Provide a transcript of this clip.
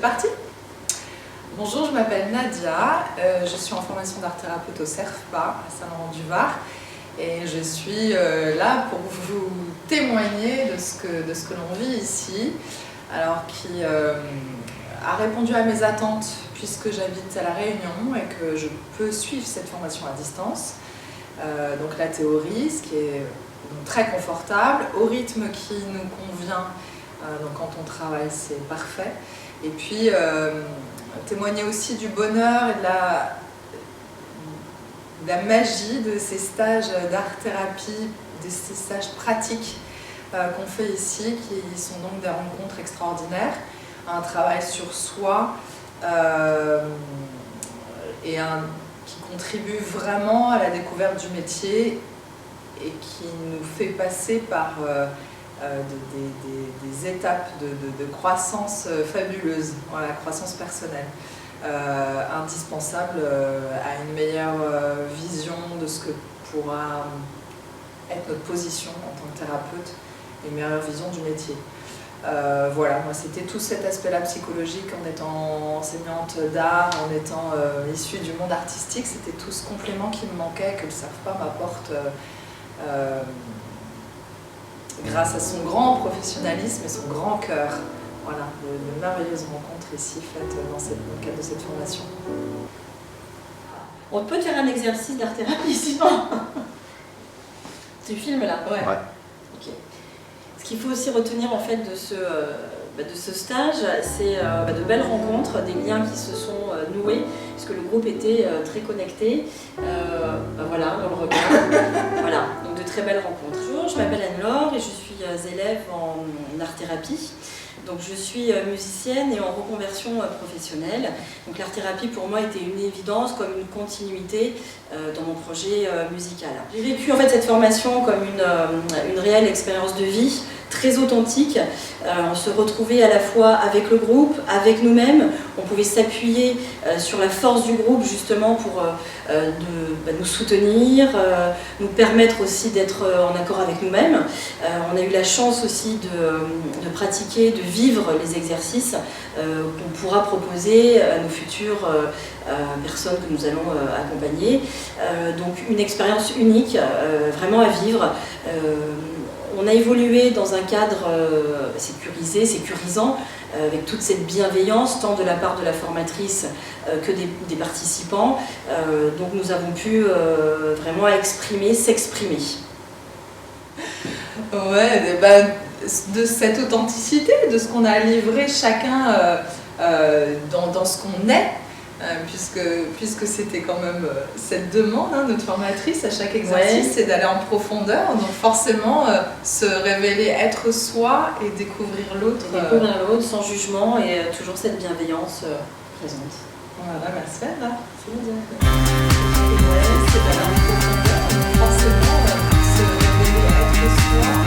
parti. Bonjour, je m'appelle Nadia, je suis en formation d'art thérapeute au CERFPA à Saint-Laurent-du-Var et je suis là pour vous témoigner de ce que l'on vit ici, alors qui a répondu à mes attentes puisque j'habite à La Réunion et que je peux suivre cette formation à distance. Donc la théorie, ce qui est très confortable, au rythme qui nous convient, donc quand on travaille c'est parfait. Et puis témoigner aussi du bonheur et de la magie de ces stages d'art-thérapie, de ces stages pratiques qu'on fait ici, qui sont donc des rencontres extraordinaires, un travail sur soi et qui contribue vraiment à la découverte du métier et qui nous fait passer par des étapes de croissance fabuleuses, voilà, croissance personnelle, indispensable à une meilleure vision de ce que pourra être notre position en tant que thérapeute et une meilleure vision du métier. Voilà, moi c'était tout cet aspect-là psychologique en étant enseignante d'art, en étant issue du monde artistique, c'était tout ce complément qui me manquait, que le CERFPA m'apporte grâce à son grand professionnalisme et son grand cœur. Voilà, de merveilleuses rencontres ici faites dans le cadre de cette formation. On peut faire un exercice d'art-thérapie sinon. Tu filmes là? Ouais. Ok. Ce qu'il faut aussi retenir en fait de ce stage, c'est de belles rencontres, des liens qui se sont noués, puisque le groupe était très connecté. Voilà, on le regarde. Voilà, donc de très belles rencontres. Bonjour, je m'appelle Anne-Laure et je suis élève en art-thérapie. Donc je suis musicienne et en reconversion professionnelle. Donc l'art-thérapie pour moi était une évidence, comme une continuité dans mon projet musical. J'ai vécu en fait cette formation comme une réelle expérience de vie, très authentique. On se retrouvait à la fois avec le groupe, avec nous-mêmes. On pouvait s'appuyer sur la force du groupe justement pour nous soutenir, nous permettre aussi d'être en accord avec nous-mêmes. On a eu la chance aussi de pratiquer, de vivre les exercices qu'on pourra proposer à nos futures personnes que nous allons accompagner. Donc une expérience unique, vraiment à vivre. On a évolué dans un cadre sécurisé, sécurisant, avec toute cette bienveillance, tant de la part de la formatrice que des participants. Donc nous avons pu vraiment s'exprimer. Ouais, de cette authenticité, de ce qu'on a livré chacun dans ce qu'on est, puisque c'était quand même cette demande, hein, notre formatrice à chaque exercice, ouais, c'est d'aller en profondeur, donc forcément se révéler, être soi et découvrir l'autre. Découvrir l'autre sans jugement et toujours cette bienveillance présente. Voilà, merci Anna. C'est d'aller en profondeur, donc forcément se révéler, être soi.